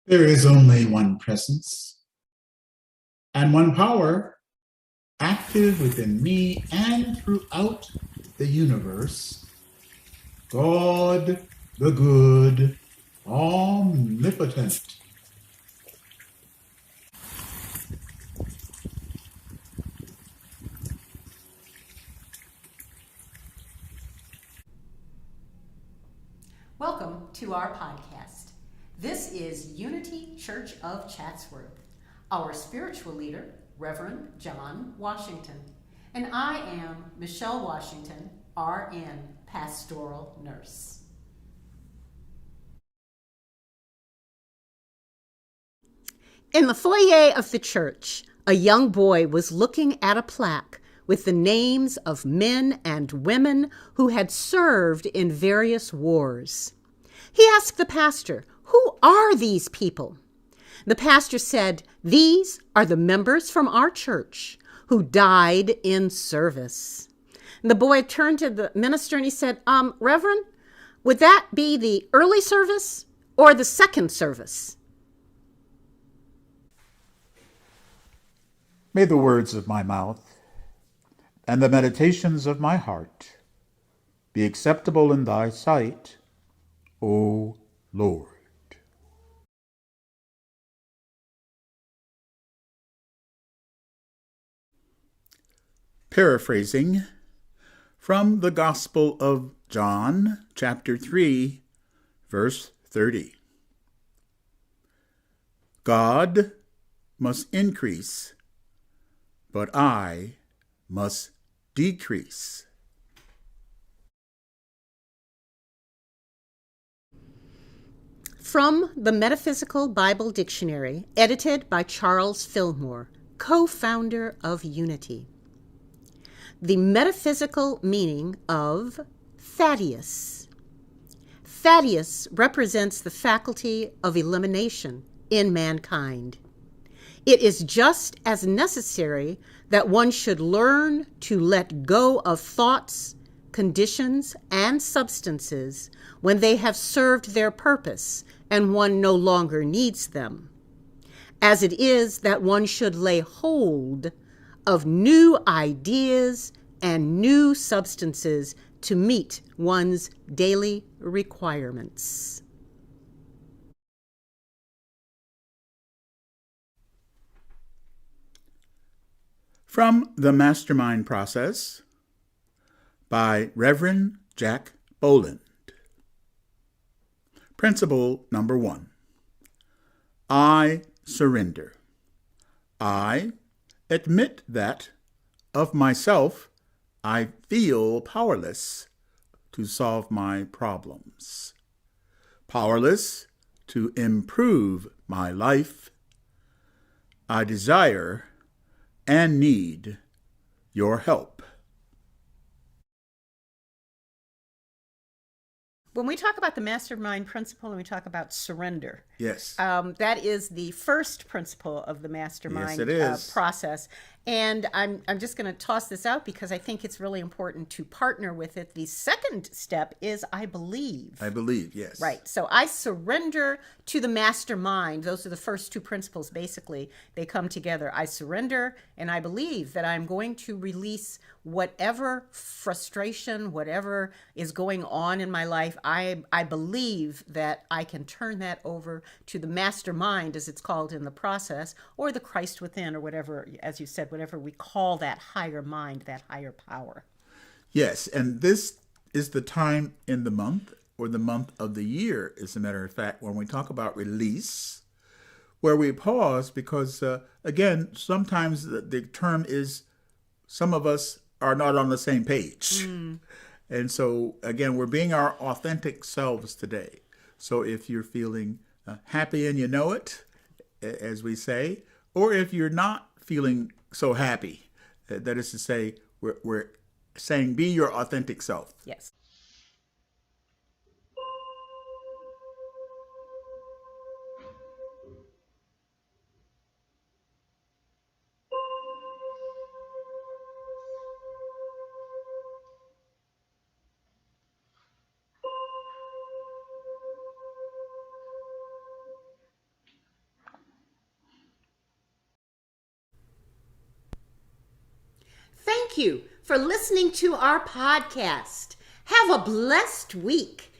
There is only one presence and one power active within me and throughout the universe. God the good, omnipotent. Welcome to our podcast. This is Unity Church of Chatsworth. Our spiritual leader, Reverend John Washington, and I am Michelle Washington, RN, Pastoral Nurse. In the foyer of the church, a young boy was looking at a plaque with the names of men and women who had served in various wars. He asked the pastor, "Who are these people?" The pastor said, "These are the members from our church who died in service." The boy turned to the minister and he said, "Reverend, would that be the early service or the second service?" May the words of my mouth and the meditations of my heart be acceptable in thy sight, O Lord. Paraphrasing from the Gospel of John, chapter 3, verse 30. God must increase, but I must decrease. From the Metaphysical Bible Dictionary, edited by Charles Fillmore, co-founder of Unity. The metaphysical meaning of Thaddeus. Thaddeus represents the faculty of elimination in mankind. It is just as necessary that one should learn to let go of thoughts, conditions, and substances when they have served their purpose and one no longer needs them, as it is that one should lay hold of new ideas and new substances to meet one's daily requirements. From The Mastermind Process by Reverend Jack Boland. Principle number 1. I surrender. I admit that, of myself, I feel powerless to solve my problems, powerless to improve my life. I desire and need your help. When we talk about the mastermind principle and we talk about surrender, Yes. that is the first principle of the mastermind Yes, it is. process. And I'm just going to toss this out because I think it's really important to partner with it. The second step is I believe. I believe, yes. Right. So I surrender to the mastermind. Those are the first two principles, basically. They come together. I surrender and I believe that I'm going to release whatever frustration, whatever is going on in my life. I believe that I can turn that over to the mastermind, as it's called in the process, or the Christ within, or whatever, as you said, whatever we call that higher mind, that higher power. Yes, and this is the time in the month, or the month of the year, as a matter of fact, when we talk about release, where we pause because, again, sometimes the term is some of us are not on the same page. And so, again, we're being our authentic selves today. So if you're feeling happy and you know it, as we say, or if you're not feeling so happy, that is to say, we're saying be your authentic self. Yes. thank you for listening to our podcast. Have a blessed week.